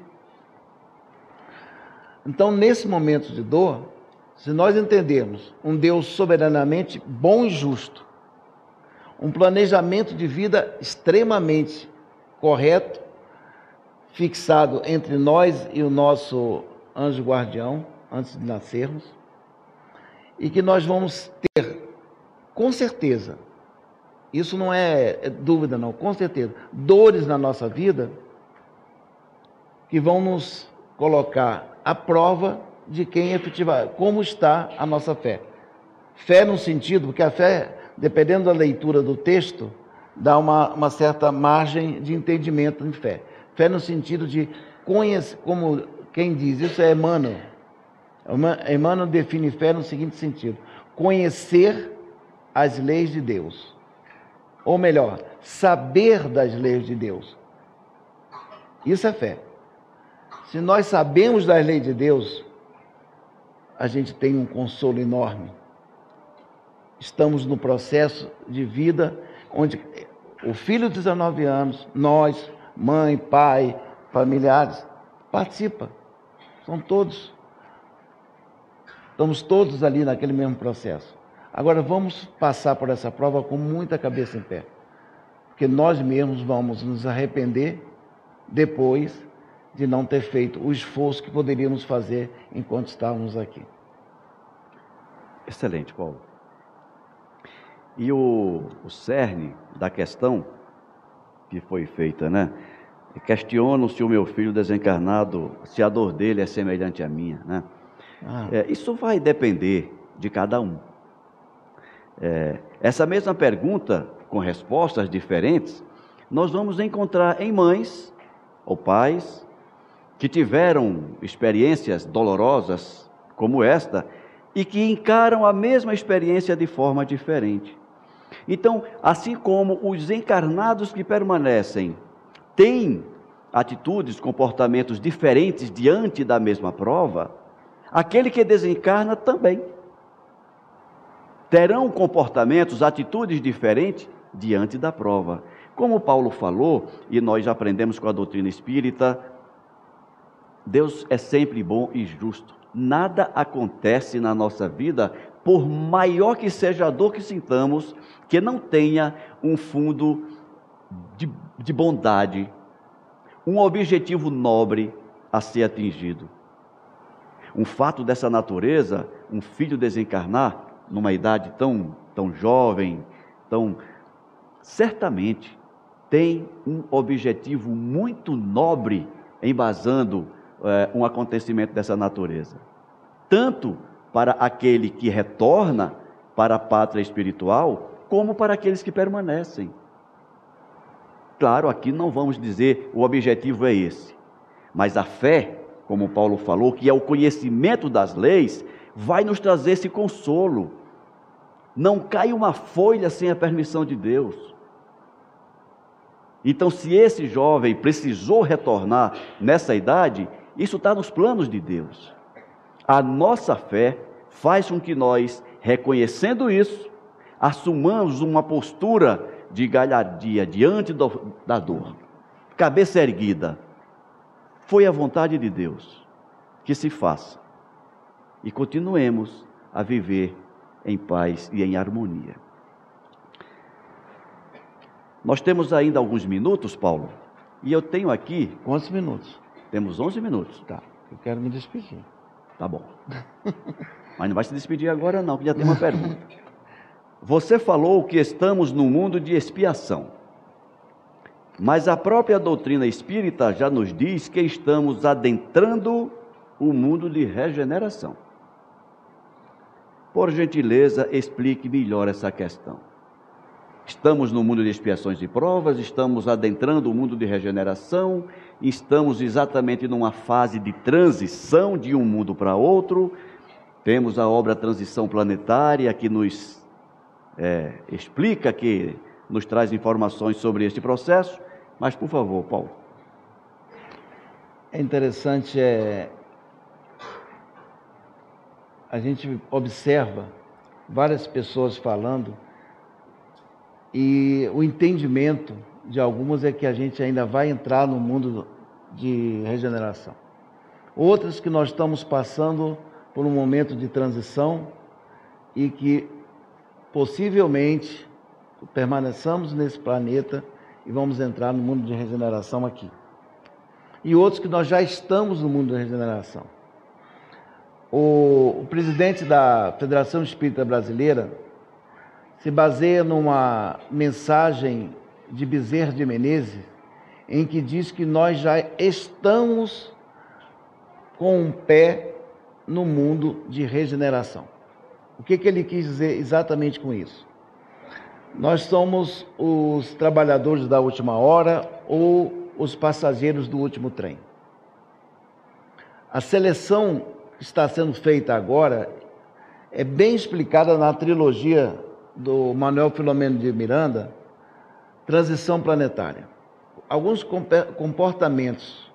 Então, nesse momento de dor, se nós entendermos um Deus soberanamente bom e justo, um planejamento de vida extremamente correto, fixado entre nós e o nosso anjo guardião, antes de nascermos, e que nós vamos ter, com certeza, isso não é dúvida não, com certeza, dores na nossa vida, que vão nos colocar à prova de quem efetivamente, como está a nossa fé. Fé no sentido, porque a fé, dependendo da leitura do texto, dá uma certa margem de entendimento em fé. Fé no sentido de conhecer, como quem diz, isso é Emmanuel. Emmanuel define fé no seguinte sentido: conhecer as leis de Deus. Ou melhor, saber das leis de Deus. Isso é fé. Se nós sabemos das leis de Deus, a gente tem um consolo enorme. Estamos no processo de vida onde o filho de 19 anos, nós, mãe, pai, familiares, participa. São todos. Estamos todos ali naquele mesmo processo. Agora vamos passar por essa prova com muita cabeça em pé. Porque nós mesmos vamos nos arrepender depois de não ter feito o esforço que poderíamos fazer enquanto estávamos aqui. Excelente, Paulo. E o cerne da questão que foi feita, né? Questiono se o meu filho desencarnado, se a dor dele é semelhante à minha, né? Isso vai depender de cada um. Essa mesma pergunta, com respostas diferentes, nós vamos encontrar em mães ou pais que tiveram experiências dolorosas como esta e que encaram a mesma experiência de forma diferente. Então, assim como os encarnados que permanecem têm atitudes, comportamentos diferentes diante da mesma prova, aquele que desencarna também terão comportamentos, atitudes diferentes diante da prova. Como Paulo falou, e nós já aprendemos com a doutrina espírita, Deus é sempre bom e justo. Nada acontece na nossa vida, por maior que seja a dor que sintamos, que não tenha um fundo de bondade, um objetivo nobre a ser atingido. Um fato dessa natureza, um filho desencarnar numa idade tão jovem, certamente tem um objetivo muito nobre embasando um acontecimento dessa natureza. Tanto para aquele que retorna para a pátria espiritual, como para aqueles que permanecem. Claro, aqui não vamos dizer o objetivo é esse, mas a fé, como Paulo falou, que é o conhecimento das leis, vai nos trazer esse consolo. Não cai uma folha sem a permissão de Deus. Então, se esse jovem precisou retornar nessa idade, isso está nos planos de Deus. A nossa fé faz com que nós, reconhecendo isso, assumamos uma postura de galhardia diante da dor, cabeça erguida. Foi a vontade de Deus que se faça, e continuemos a viver em paz e em harmonia. Nós temos ainda alguns minutos, Paulo, e eu tenho aqui... Quantos minutos? Temos 11 minutos. Tá, eu quero me despedir. Tá bom. Mas não vai se despedir agora não, que já tem uma pergunta. Você falou que estamos num mundo de expiação, mas a própria doutrina espírita já nos diz que estamos adentrando o mundo de regeneração. Por gentileza, explique melhor essa questão. Estamos no mundo de expiações e provas, estamos adentrando o mundo de regeneração, estamos exatamente numa fase de transição de um mundo para outro. Temos a obra Transição Planetária, que nos explica, que nos traz informações sobre este processo. Mas, por favor, Paulo. É interessante, a gente observa várias pessoas falando, e o entendimento de algumas é que a gente ainda vai entrar no mundo de regeneração. Outras que nós estamos passando por um momento de transição e que possivelmente permaneçamos nesse planeta e vamos entrar no mundo de regeneração aqui. E outros que nós já estamos no mundo de regeneração. O presidente da Federação Espírita Brasileira se baseia numa mensagem de Bezerra de Menezes, em que diz que nós já estamos com um pé no mundo de regeneração. O que ele quis dizer exatamente com isso? Nós somos os trabalhadores da última hora ou os passageiros do último trem. A seleção que está sendo feita agora é bem explicada na trilogia do Manuel Filomeno de Miranda, Transição Planetária. Alguns comportamentos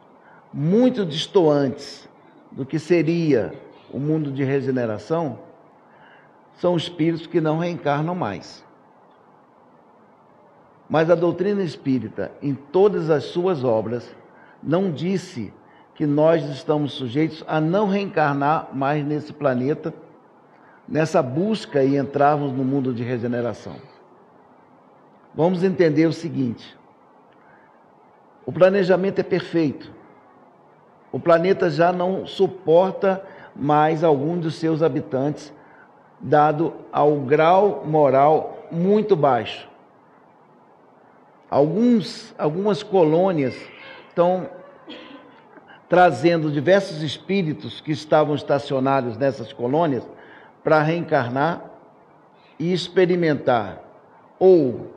muito distantes do que seria o mundo de regeneração são espíritos que não reencarnam mais. Mas a doutrina espírita, em todas as suas obras, não disse que nós estamos sujeitos a não reencarnar mais nesse planeta, nessa busca e entrarmos no mundo de regeneração. Vamos entender o seguinte: o planejamento é perfeito. O planeta já não suporta mais algum dos seus habitantes, dado ao grau moral muito baixo. Algumas colônias estão trazendo diversos espíritos que estavam estacionados nessas colônias para reencarnar e experimentar. Ou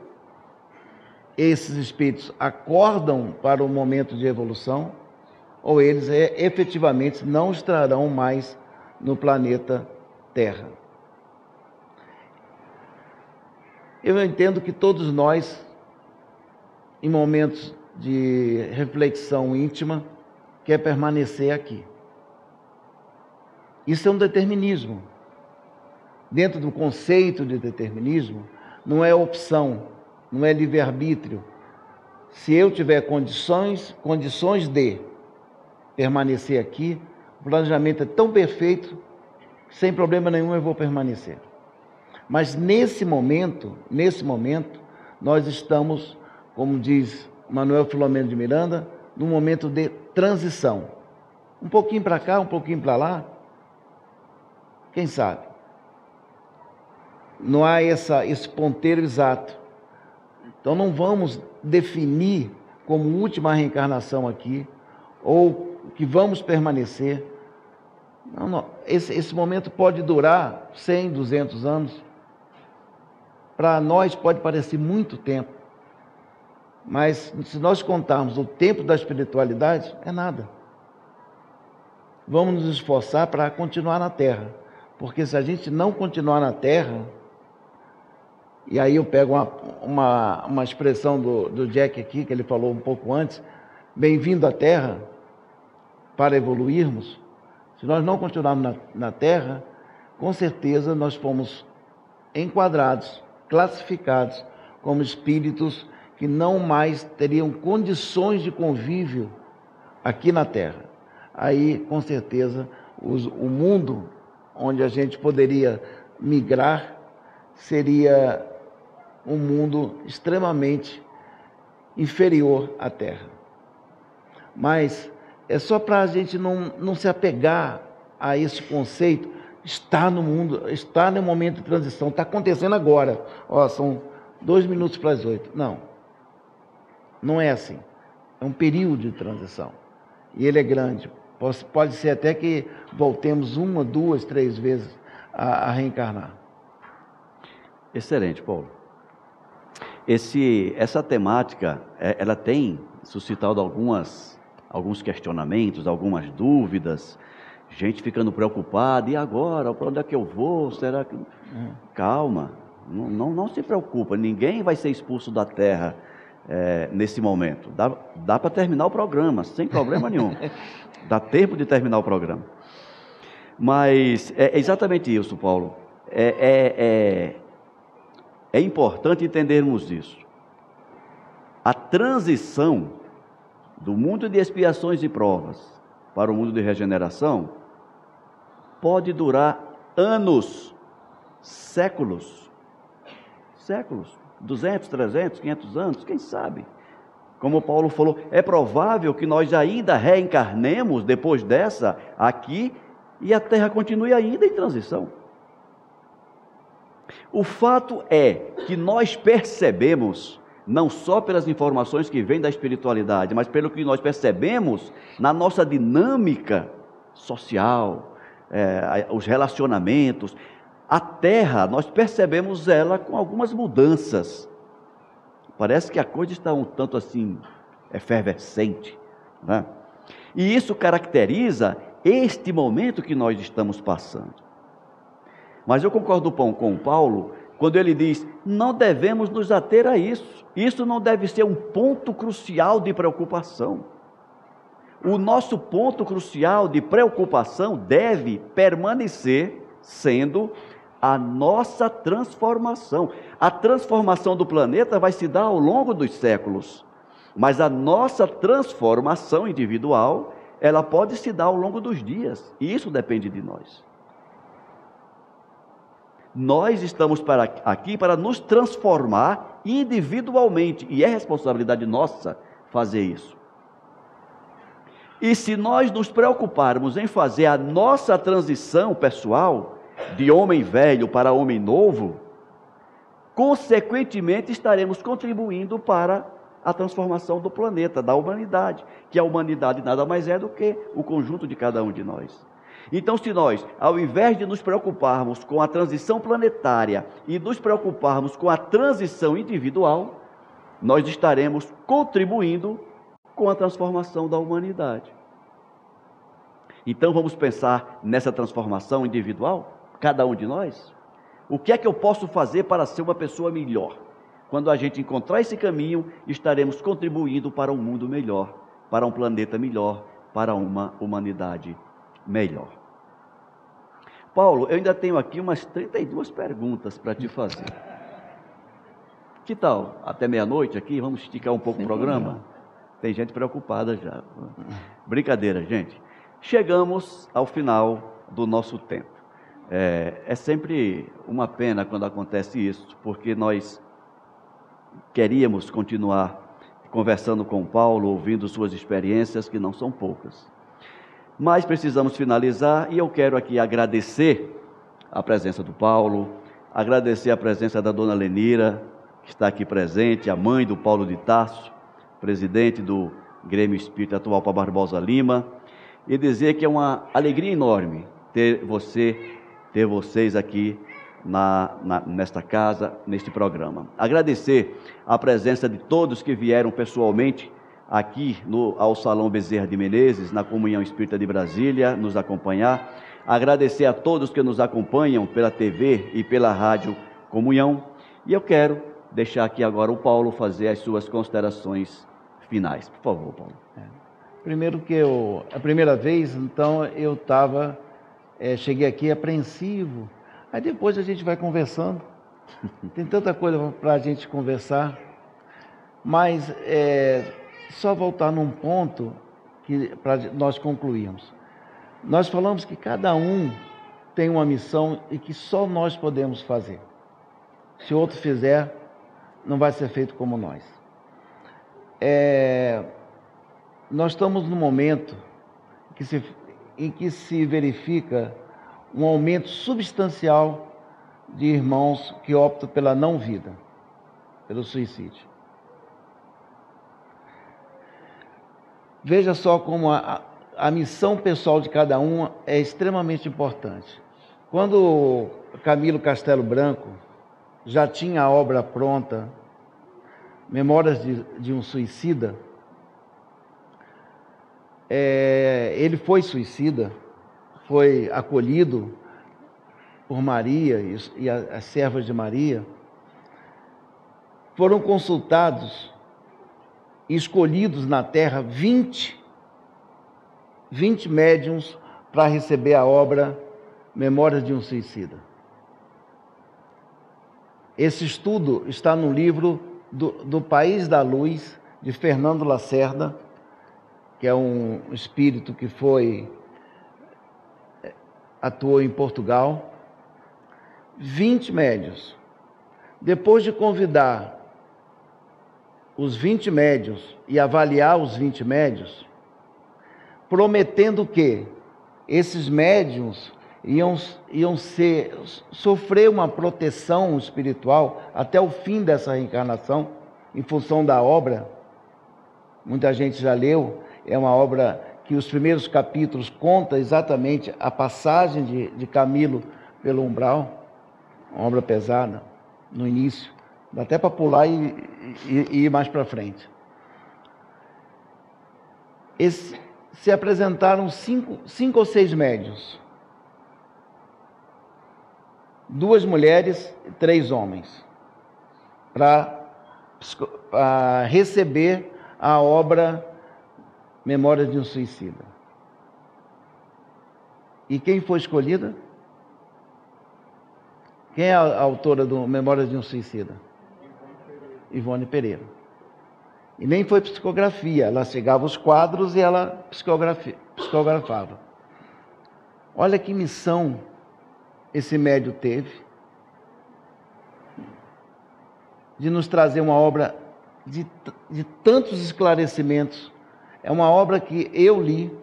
esses espíritos acordam para o momento de evolução, ou eles efetivamente não estarão mais no planeta terra. Eu entendo que todos nós, em momentos de reflexão íntima, quer permanecer aqui. Isso é um determinismo. Dentro do conceito de determinismo, não é opção, não é livre-arbítrio. Se eu tiver condições de permanecer aqui, o planejamento é tão perfeito, sem problema nenhum eu vou permanecer. Mas nesse momento, nós estamos, como diz Manuel Filomeno de Miranda, num momento de transição. Um pouquinho para cá, um pouquinho para lá, quem sabe? Não há esse ponteiro exato. Então não vamos definir como última reencarnação aqui, ou que vamos permanecer. Não. Esse momento pode durar 100, 200 anos. Para nós pode parecer muito tempo, mas se nós contarmos o tempo da espiritualidade, é nada. Vamos nos esforçar para continuar na Terra, porque se a gente não continuar na Terra, e aí eu pego uma expressão do Jack aqui, que ele falou um pouco antes, bem-vindo à Terra, para evoluirmos. Se nós não continuarmos na Terra, com certeza nós fomos enquadrados, classificados como espíritos que não mais teriam condições de convívio aqui na Terra. Aí, com certeza, o mundo onde a gente poderia migrar seria um mundo extremamente inferior à Terra. Mas é só para a gente não se apegar a esse conceito. Está no mundo, está no momento de transição, está acontecendo agora. São 2 minutos para as 8. Não é assim. É um período de transição. E ele é grande. Pode ser até que voltemos 1, 2, 3 vezes a reencarnar. Excelente, Paulo. Essa temática, ela tem suscitado alguns questionamentos, algumas dúvidas, gente ficando preocupada, e agora, para onde é que eu vou? Será que... Calma, não se preocupa, ninguém vai ser expulso da Terra nesse momento. Dá para terminar o programa, sem problema nenhum. Dá tempo de terminar o programa. Mas é exatamente isso, Paulo. É importante entendermos isso. A transição do mundo de expiações e provas para o mundo de regeneração pode durar anos, séculos, 200, 300, 500 anos, quem sabe? Como Paulo falou, é provável que nós ainda reencarnemos depois dessa aqui e a Terra continue ainda em transição. O fato é que nós percebemos, não só pelas informações que vêm da espiritualidade, mas pelo que nós percebemos na nossa dinâmica social, os relacionamentos, a Terra, nós percebemos ela com algumas mudanças. Parece que a coisa está um tanto assim, efervescente, né? E isso caracteriza este momento que nós estamos passando. Mas eu concordo com o Paulo, quando ele diz, não devemos nos ater a isso. Isso não deve ser um ponto crucial de preocupação. O nosso ponto crucial de preocupação deve permanecer sendo a nossa transformação. A transformação do planeta vai se dar ao longo dos séculos, mas a nossa transformação individual, ela pode se dar ao longo dos dias, e isso depende de nós. Nós estamos aqui para nos transformar individualmente, e é responsabilidade nossa fazer isso. E se nós nos preocuparmos em fazer a nossa transição pessoal, de homem velho para homem novo, consequentemente estaremos contribuindo para a transformação do planeta, da humanidade, que a humanidade nada mais é do que o conjunto de cada um de nós. Então, se nós, ao invés de nos preocuparmos com a transição planetária e nos preocuparmos com a transição individual, nós estaremos contribuindo com a transformação da humanidade. Então, vamos pensar nessa transformação individual? cada um de nós? O que é que eu posso fazer para ser uma pessoa melhor? Quando a gente encontrar esse caminho, estaremos contribuindo para um mundo melhor, para um planeta melhor, para uma humanidade melhor. Paulo, eu ainda tenho aqui umas 32 perguntas para te fazer. Que tal? Até meia-noite aqui, vamos esticar um pouco o programa? Tem gente preocupada já. Brincadeira, gente. Chegamos ao final do nosso tempo. É sempre uma pena quando acontece isso, porque nós queríamos continuar conversando com Paulo, ouvindo suas experiências, que não são poucas. Mas precisamos finalizar e eu quero aqui agradecer a presença do Paulo, agradecer a presença da dona Lenira, que está aqui presente, a mãe do Paulo de Tarso, presidente do Grêmio Espírita atual para Barbosa Lima, e dizer que é uma alegria enorme ter vocês aqui nesta casa, neste programa. Agradecer a presença de todos que vieram pessoalmente aqui ao Salão Bezerra de Menezes, na Comunhão Espírita de Brasília, nos acompanhar. Agradecer a todos que nos acompanham pela TV e pela Rádio Comunhão. E eu quero deixar aqui agora o Paulo fazer as suas considerações finais. Por favor, Paulo. Primeiro que a primeira vez, então, eu cheguei aqui apreensivo. Aí depois a gente vai conversando. Tem tanta coisa para a gente conversar. Mas só voltar num ponto para nós concluirmos. Nós falamos que cada um tem uma missão e que só nós podemos fazer. Se o outro fizer, não vai ser feito como nós. Nós estamos num momento em que se verifica um aumento substancial de irmãos que optam pela não vida, pelo suicídio. Veja só como a missão pessoal de cada um é extremamente importante. Quando Camilo Castelo Branco já tinha a obra pronta, Memórias de um Suicida, ele foi suicida, foi acolhido por Maria e as servas de Maria, foram consultados e escolhidos na terra 20 médiuns para receber a obra Memórias de um Suicida. Esse estudo está no livro do País da Luz, de Fernando Lacerda, que é um espírito que atuou em Portugal. 20 médiuns. Depois de convidar os 20 médiuns e avaliar os 20 médiuns, prometendo que esses médiuns iam sofrer uma proteção espiritual até o fim dessa reencarnação, em função da obra. Muita gente já leu, é uma obra que os primeiros capítulos conta exatamente a passagem de Camilo pelo umbral, uma obra pesada, no início. Dá até para pular e ir mais para frente. Se apresentaram cinco ou seis médiuns. 2 mulheres e 3 homens. Para receber a obra Memórias de um Suicida. E quem foi escolhida? Quem é a autora do Memórias de um Suicida? Ivone Pereira. E nem foi psicografia, ela chegava os quadros e ela psicografava. Olha que missão esse médium teve de nos trazer uma obra de tantos esclarecimentos. É uma obra que eu li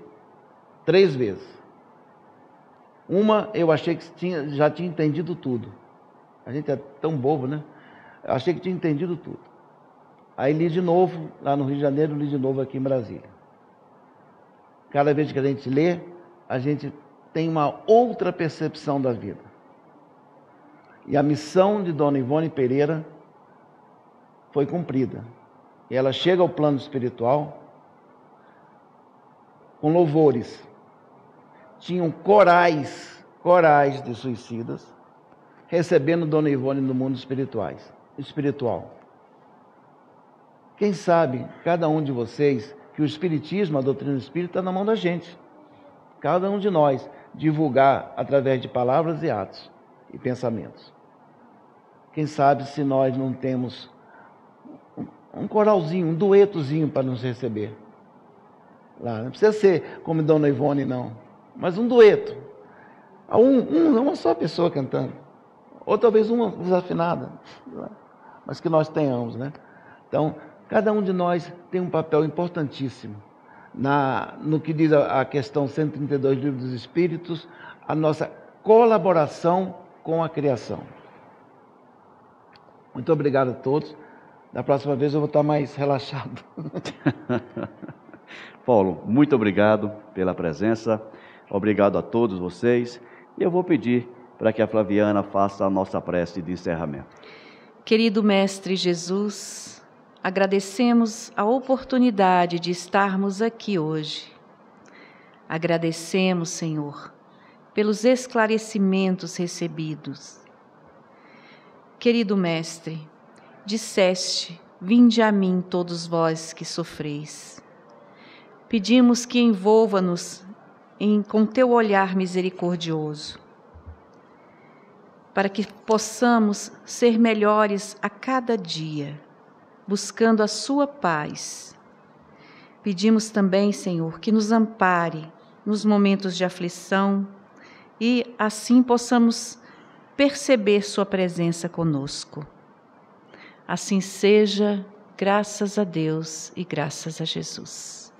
3 vezes. Uma, eu achei que já tinha entendido tudo. A gente é tão bobo, né? Eu achei que tinha entendido tudo. Aí li de novo, lá no Rio de Janeiro, li de novo aqui em Brasília. Cada vez que a gente lê, a gente tem uma outra percepção da vida. E a missão de Dona Ivone Pereira foi cumprida. E ela chega ao plano espiritual com louvores. Tinham corais corais de suicidas, recebendo Dona Ivone no mundo espiritual. Quem sabe, cada um de vocês, que o Espiritismo, a doutrina espírita, está na mão da gente. Cada um de nós, divulgar através de palavras e atos e pensamentos. Quem sabe se nós não temos um coralzinho, um duetozinho para nos receber. Lá, não precisa ser como Dona Ivone, não, mas um dueto. Uma só pessoa cantando. Ou talvez uma desafinada, mas que nós tenhamos, né? Então, cada um de nós tem um papel importantíssimo no que diz a questão 132 do Livro dos Espíritos, a nossa colaboração com a criação. Muito obrigado a todos. Da próxima vez eu vou estar mais relaxado. Paulo, muito obrigado pela presença. Obrigado a todos vocês. E eu vou pedir para que a Flaviana faça a nossa prece de encerramento. Querido Mestre Jesus, agradecemos a oportunidade de estarmos aqui hoje. Agradecemos, Senhor, pelos esclarecimentos recebidos. Querido Mestre, disseste: vinde a mim todos vós que sofreis. Pedimos que envolva-nos com teu olhar misericordioso, para que possamos ser melhores a cada dia, buscando a sua paz. Pedimos também, Senhor, que nos ampare nos momentos de aflição e assim possamos perceber sua presença conosco. Assim seja, graças a Deus e graças a Jesus.